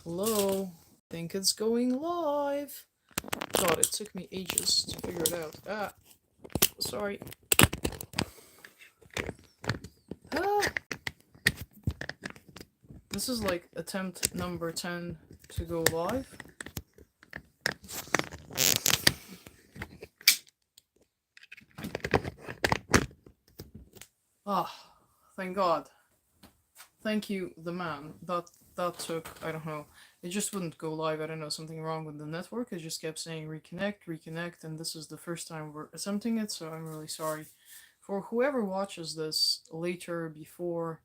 Hello. Think it's going live. God, it took me ages to figure it out. Sorry. Ah, this is like attempt number 10 to go live. Ah, thank God. Thank you, the man. That took, I don't know. It just wouldn't go live. I don't know, something wrong with the network. It just kept saying reconnect, reconnect, and this is the first time we're attempting it, so I'm really sorry. For whoever watches this later, before,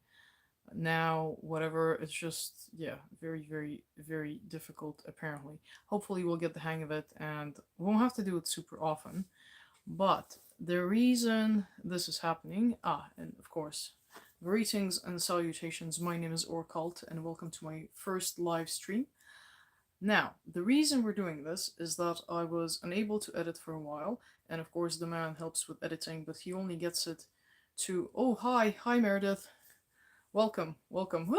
now, whatever, it's just, yeah, very, very, very difficult, apparently. Hopefully we'll get the hang of it and we won't have to do it super often. But the reason this is happening, and of course, greetings and salutations. My name is Kult and welcome to my first live stream. Now, the reason we're doing this is that I was unable to edit for a while, and of course the man helps with editing, but he only gets it to, oh, hi Meredith. Welcome, welcome.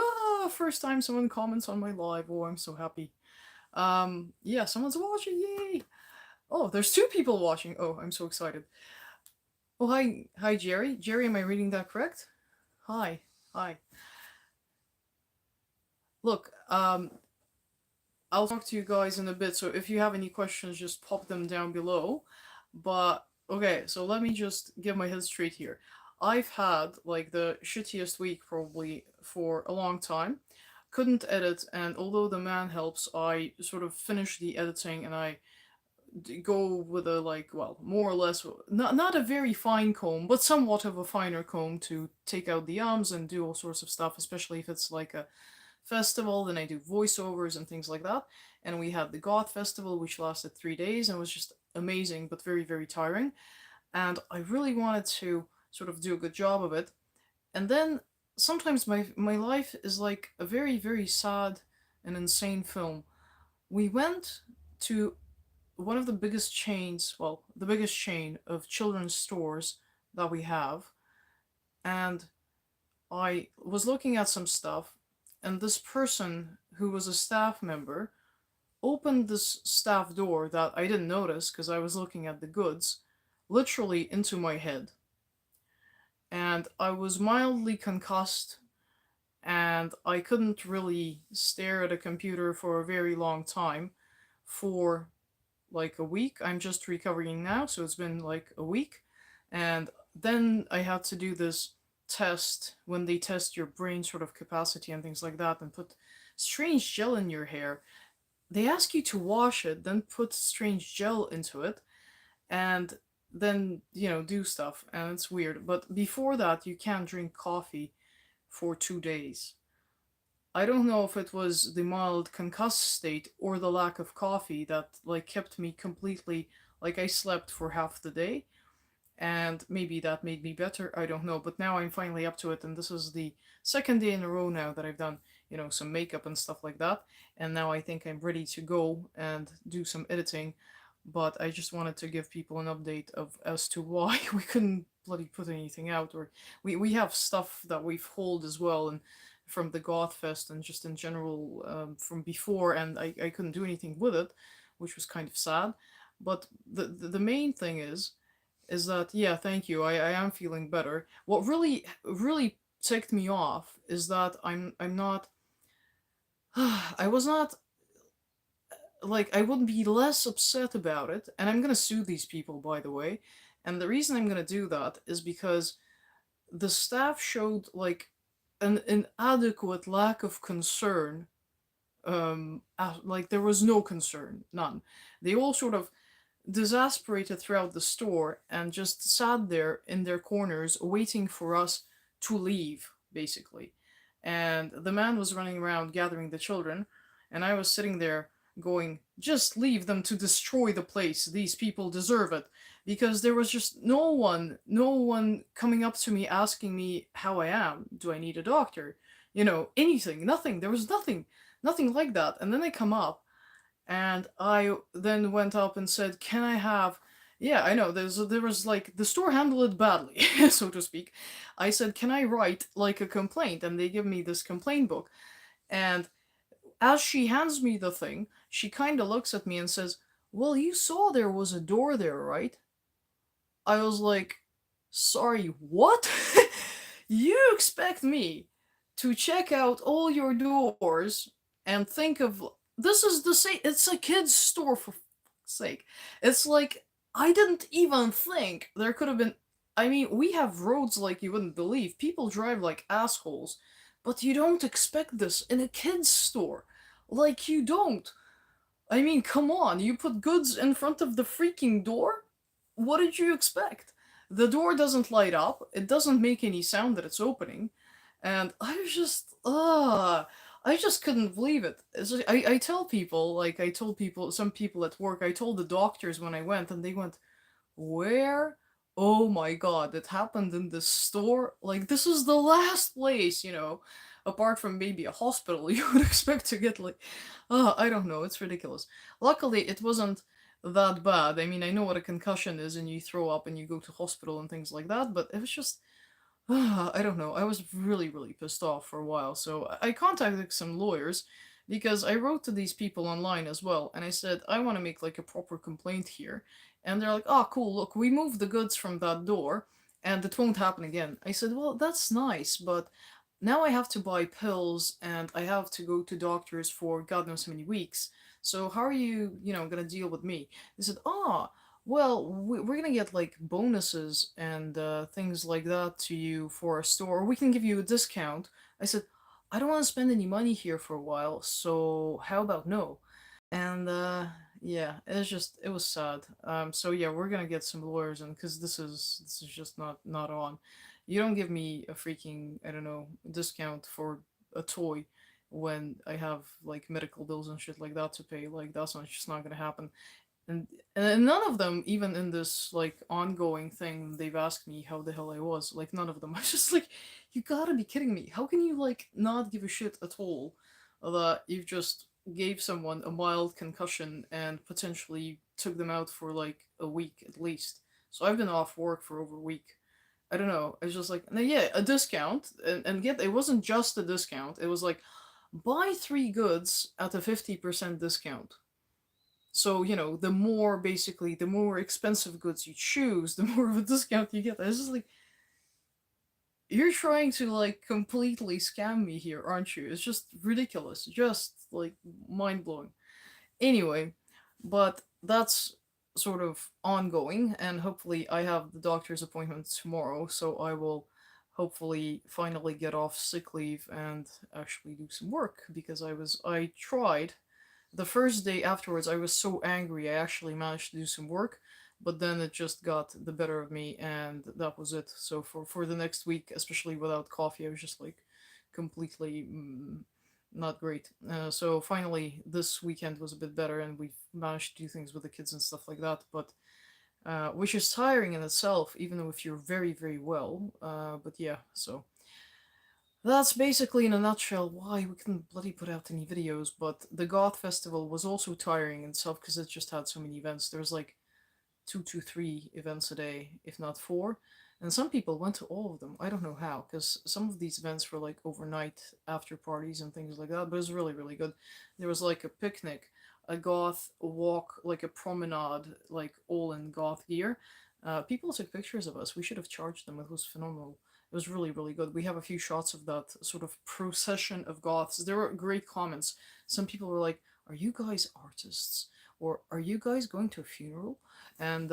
First time someone comments on my live. Oh, I'm so happy. Yeah, someone's watching. Yay! Oh, there's two people watching. Oh, I'm so excited. Oh, hi, Jerry. Jerry, am I reading that correct? Hi, hi. Look, I'll talk to you guys in a bit. So if you have any questions, just pop them down below. But okay, so let me just get my head straight here. I've had like the shittiest week probably for a long time. Couldn't edit, and although the man helps, I sort of finish the editing and I go with a, like, well, more or less, not a very fine comb, but somewhat of a finer comb to take out the ums and do all sorts of stuff, especially if it's like a festival. Then I do voiceovers and things like that. And we had the Goth Festival, which lasted 3 days and was just amazing, but very, very tiring. And I really wanted to sort of do a good job of it. And then sometimes my life is like a very, very sad and insane film. We went to one of the biggest chains, well, the biggest chain of children's stores that we have, and I was looking at some stuff, and this person who was a staff member opened this staff door that I didn't notice because I was looking at the goods, literally into my head. And I was mildly concussed, and I couldn't really stare at a computer for a very long time for like a week. I'm just recovering now, so it's been like a week. And then I had to do this test when they test your brain sort of capacity and things like that and put strange gel in your hair. They ask you to wash it, then put strange gel into it, and then, do stuff. And it's weird. But before that, you can't drink coffee for 2 days. I don't know if it was the mild concussed state or the lack of coffee that like kept me completely, like, I slept for half the day, and maybe that made me better. I don't know, but now I'm finally up to it, and this is the second day in a row now that I've done, some makeup and stuff like that, and now I think I'm ready to go and do some editing. But I just wanted to give people an update of as to why we couldn't bloody put anything out, or we have stuff that we've hauled as well, and from the Goth Fest and just in general, from before, and I couldn't do anything with it, which was kind of sad. But the main thing is that, yeah, thank you. I am feeling better. What really really ticked me off is that I'm not I was not, like, I would be less upset about it, and I'm gonna sue these people, by the way. And the reason I'm gonna do that is because the staff showed like an inadequate lack of concern. Like, there was no concern, none. They all sort of disasperated throughout the store and just sat there in their corners waiting for us to leave, basically. And the man was running around gathering the children, and I was sitting there going, just leave them to destroy the place. These people deserve it. Because there was just no one coming up to me asking me how I am. Do I need a doctor? Anything, nothing. There was nothing like that. And then they come up, and I then went up and said, "Can I have?" Yeah, I know. There was like the store handled it badly, so to speak. I said, "Can I write like a complaint?" And they give me this complaint book, and as she hands me the thing, she kind of looks at me and says, "Well, you saw there was a door there, right?" I was like, "Sorry, what?" You expect me to check out all your doors and think of this is the same, it's a kid's store for fuck's sake. It's like I didn't even think there could have been, I mean, we have roads like you wouldn't believe. People drive like assholes, but you don't expect this in a kid's store. Like you don't. I mean, come on, you put goods in front of the freaking door? What did you expect? The door doesn't light up, it doesn't make any sound that it's opening, and I was just, I just couldn't believe it. I tell people, like, I told people, some people at work, I told the doctors when I went, and they went, where? Oh my god, it happened in this store? Like, this is the last place, apart from maybe a hospital, you would expect to get, like, I don't know, it's ridiculous. Luckily, it wasn't that bad. I mean, I know what a concussion is, and you throw up and you go to hospital and things like that, but it was just, I don't know. I was really, really pissed off for a while. So I contacted some lawyers because I wrote to these people online as well. And I said, I want to make like a proper complaint here. And they're like, oh, cool. Look, we moved the goods from that door and it won't happen again. I said, well, that's nice. But now I have to buy pills and I have to go to doctors for God knows how many weeks. So how are you, going to deal with me? They said, oh, well, we're gonna get like bonuses and things like that to you for a store. We can give you a discount. I said, I don't want to spend any money here for a while, so how about no? And yeah, it was sad. So yeah, we're gonna get some lawyers in because this is just not on. You don't give me a freaking, I don't know, discount for a toy when I have like medical bills and shit like that to pay. Like that's not just not gonna happen. And and none of them, even in this like ongoing thing, they've asked me how the hell I was. Like none of them. I was just like, you gotta be kidding me. How can you like not give a shit at all that you've just gave someone a mild concussion and potentially took them out for like a week at least. So I've been off work for over a week. I don't know. It's just like, no, yeah, a discount, and get it wasn't just a discount. It was like buy three goods at a 50% discount. So, the more basically, the more expensive goods you choose, the more of a discount you get. It's just like, you're trying to like completely scam me here, aren't you? It's just ridiculous. Just like mind blowing. Anyway, but that's sort of ongoing, and hopefully, I have the doctor's appointment tomorrow, so I will hopefully finally get off sick leave and actually do some work because I tried the first day afterwards. I was so angry I actually managed to do some work, but then it just got the better of me and that was it. So for the next week, especially without coffee, I was just like completely not great. So finally this weekend was a bit better and we've managed to do things with the kids and stuff like that, but which is tiring in itself, even though if you're very, very well. But yeah, so that's basically in a nutshell why we couldn't bloody put out any videos. But the Goth Festival was also tiring in itself because it just had so many events. There's like 2 to 3 events a day, if not four. And some people went to all of them. I don't know how, because some of these events were like overnight after parties and things like that. But it was really, really good. There was like a picnic, a goth walk, like a promenade, like all in goth gear. People took pictures of us. We should have charged them. It was phenomenal. It was really, really good. We have a few shots of that sort of procession of goths. There were great comments. Some people were like, "Are you guys artists? Or are you guys going to a funeral?" And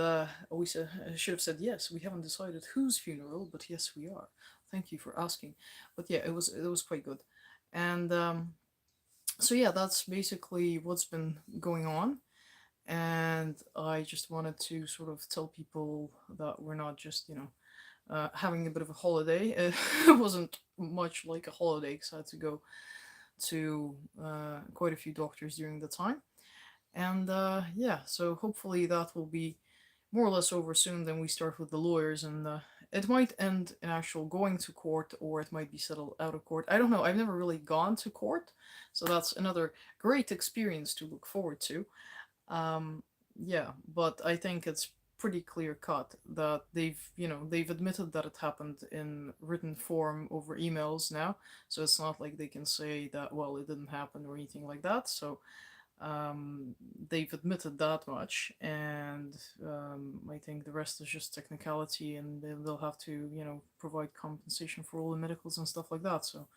we said, I should have said yes. We haven't decided whose funeral, but yes, we are. Thank you for asking. But yeah, it was quite good. And so yeah, that's basically what's been going on. And I just wanted to sort of tell people that we're not just having a bit of a holiday. It wasn't much like a holiday because I had to go to quite a few doctors during the time. And yeah, so hopefully that will be more or less over soon. Then we start with the lawyers, and it might end in actual going to court, or it might be settled out of court. I don't know. I've never really gone to court, so that's another great experience to look forward to. Yeah, but I think it's pretty clear cut that they've admitted that it happened in written form over emails now, so it's not like they can say that, well, it didn't happen or anything like that. So um, they've admitted that much, and I think the rest is just technicality, and they'll have to provide compensation for all the medicals and stuff like that. So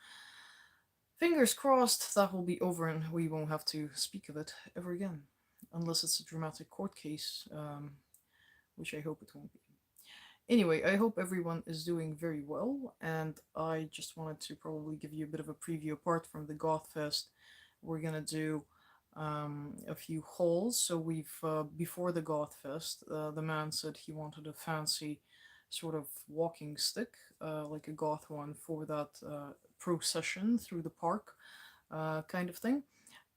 fingers crossed that will be over and we won't have to speak of it ever again, unless it's a dramatic court case, which I hope it won't be. Anyway, I hope everyone is doing very well, and I just wanted to probably give you a bit of a preview apart from the Goth Fest. We're gonna do a few hauls. So we've before the Goth Fest, the man said he wanted a fancy sort of walking stick, like a goth one for that procession through the park, kind of thing.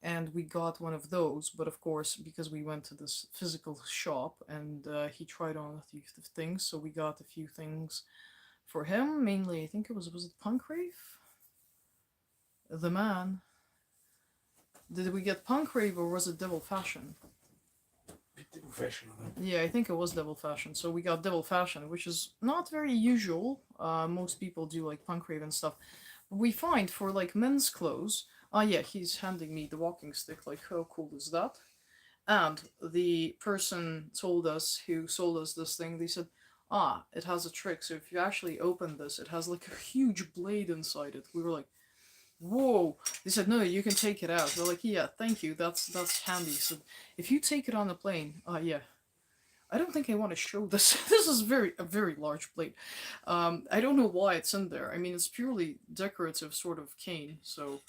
And we got one of those, but of course, because we went to this physical shop and he tried on a few things, so we got a few things for him. Mainly, I think was it Punkrave? The man. Did we get Punkrave or was it Devil Fashion? Devil Fashion, I think. Yeah, I think it was Devil Fashion. So we got Devil Fashion, which is not very usual. Most people do like Punkrave and stuff. But we find for like men's clothes. Yeah, he's handing me the walking stick. Like, how cool is that? And the person told us who sold us this thing, they said, it has a trick. So if you actually open this, it has like a huge blade inside it. We were like, whoa. They said, no, you can take it out. We're like, yeah, thank you. That's handy. So if you take it on the plane, yeah. I don't think I want to show this. This is a very large blade. I don't know why it's in there. I mean, it's purely decorative sort of cane. So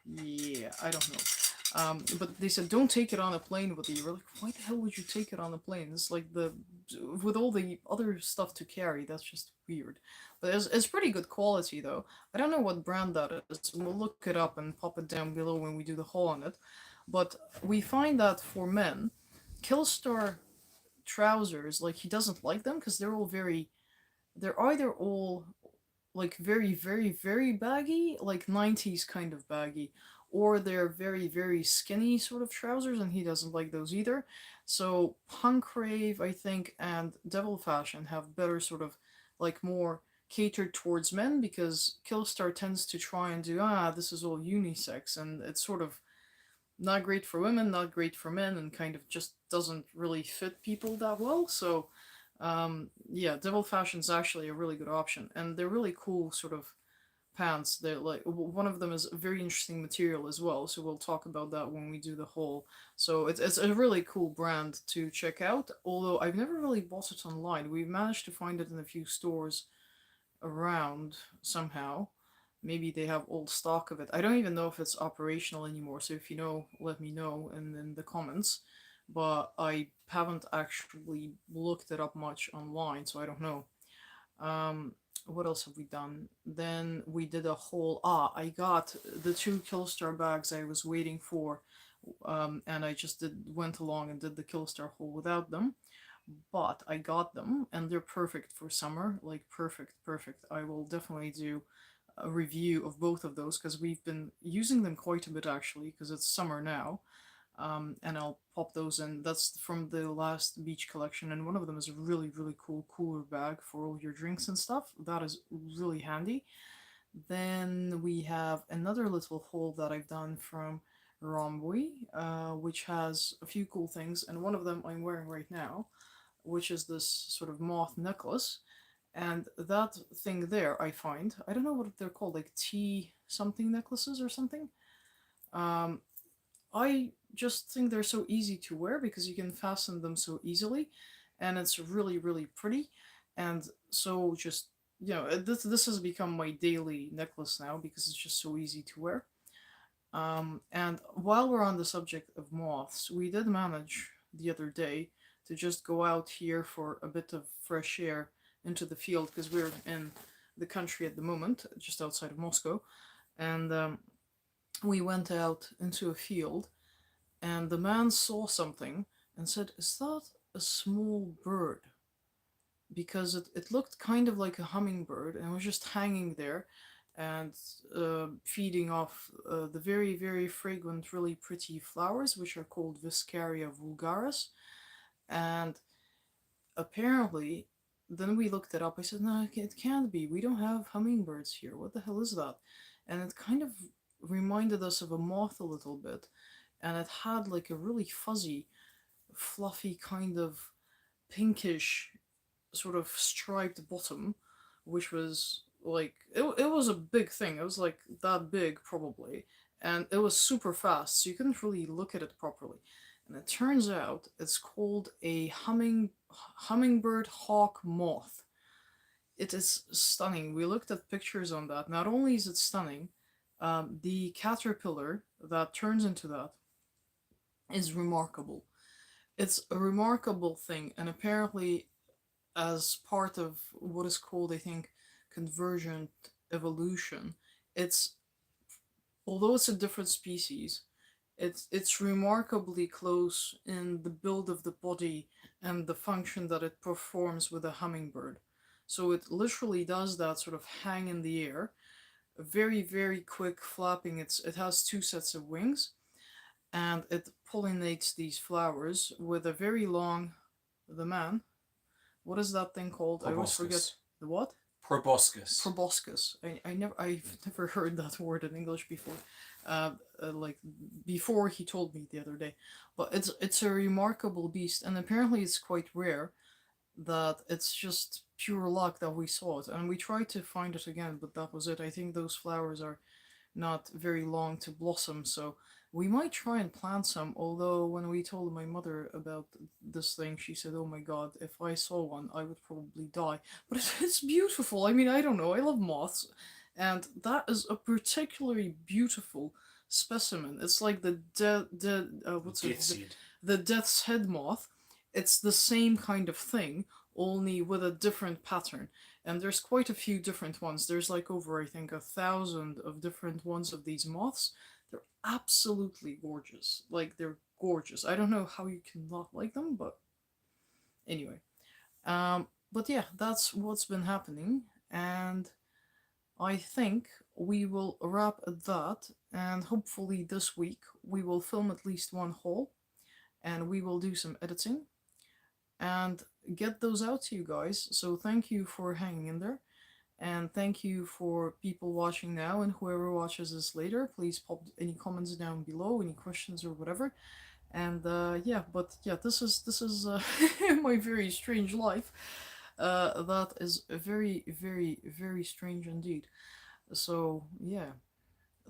yeah, I don't know. But they said don't take it on a plane with you. We're like, why the hell would you take it on a plane? It's like with all the other stuff to carry. That's just weird. But it's pretty good quality though. I don't know what brand that is. We'll look it up and pop it down below when we do the haul on it. But we find that for men, Killstar trousers, like he doesn't like them because they're either all like very baggy, like 90s kind of baggy, or they're very skinny sort of trousers, and he doesn't like those either. So Punkrave, I think, and Devil Fashion have better sort of like more catered towards men, because Killstar tends to try and do this is all unisex, and it's sort of not great for women, not great for men, and kind of just doesn't really fit people that well. So yeah, Devil Fashion's actually a really good option, and they're really cool sort of pants. They're like one of them is a very interesting material as well, so we'll talk about that when we do the haul. So it's a really cool brand to check out, although I've never really bought it online. We've managed to find it in a few stores around somehow. Maybe they have old stock of it. I don't even know if it's operational anymore, so if you know, let me know in the comments. But I haven't actually looked it up much online, so I don't know. Um, what else have we done? Then we did a whole. I got the two Killstar bags I was waiting for, and I just went along and did the Killstar haul without them. But I got them, and they're perfect for summer. Like perfect. I will definitely do a review of both of those because we've been using them quite a bit actually because it's summer now. And I'll pop those in. That's from the last beach collection, and one of them is a really cool cooler bag for all your drinks and stuff. That is really handy. Then we have another little haul that I've done from Romboy, which has a few cool things, and one of them I'm wearing right now, which is this sort of moth necklace. And that thing there, I find, I don't know what they're called, like T something necklaces or something. Um, I just think they're so easy to wear because you can fasten them so easily, and it's really pretty. And so just this has become my daily necklace now because it's just so easy to wear. And while we're on the subject of moths, we did manage the other day to just go out here for a bit of fresh air into the field because we're in the country at the moment, just outside of Moscow, and we went out into a field, and the man saw something and said, "Is that a small bird?" Because it looked kind of like a hummingbird and was just hanging there and feeding off the very fragrant, really pretty flowers, which are called Viscaria vulgaris. And apparently, then we looked it up. I said, no, it can't be. We don't have hummingbirds here. What the hell is that? And it kind of reminded us of a moth a little bit. And it had like a really fuzzy, fluffy kind of pinkish sort of striped bottom, which was like it was a big thing. It was like that big probably, and it was super fast, so you couldn't really look at it properly. And it turns out it's called a hummingbird hawk moth. It is stunning. We looked at pictures on that. Not only is it stunning, the caterpillar that turns into that is remarkable. It's a remarkable thing, and apparently as part of what is called, I think, convergent evolution. It's although it's a different species, it's remarkably close in the build of the body and the function that it performs with a hummingbird. So it literally does that sort of hang in the air, very very quick flapping. It has two sets of wings, and it pollinates these flowers with a very long the man what is that thing called? I always forget. Proboscis. The what? Proboscis. Proboscis. I've never heard that word in English before. Like before he told me the other day, but it's a remarkable beast, and apparently it's quite rare. That it's just pure luck that we saw it, and we tried to find it again, but that was it. I think those flowers are not very long to blossom, so we might try and plant some. Although when we told my mother about this thing, she said, "Oh my god, if I saw one, I would probably die." But it's beautiful. I mean, I don't know. I love moths, and that is a particularly beautiful specimen. It's like the what's it? Seed. The death's head moth. It's the same kind of thing, only with a different pattern. And there's quite a few different ones. There's like over, I think, 1,000 of different ones of these moths. They're absolutely gorgeous. Like, they're gorgeous. I don't know how you can not like them, but anyway. But yeah, that's what's been happening. And I think we will wrap at that. And hopefully this week we will film at least one haul. And we will do some editing and get those out to you guys. So thank you for hanging in there. And thank you for people watching now, and whoever watches this later. Please pop any comments down below, any questions or whatever. And yeah, but yeah, this is my very strange life. That is very, very, very strange indeed. So yeah,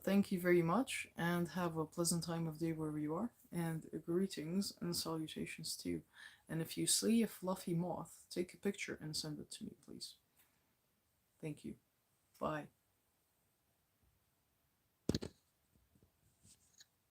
thank you very much, and have a pleasant time of day wherever you are. And greetings and salutations too. And if you see a fluffy moth, take a picture and send it to me, please. Thank you. Bye.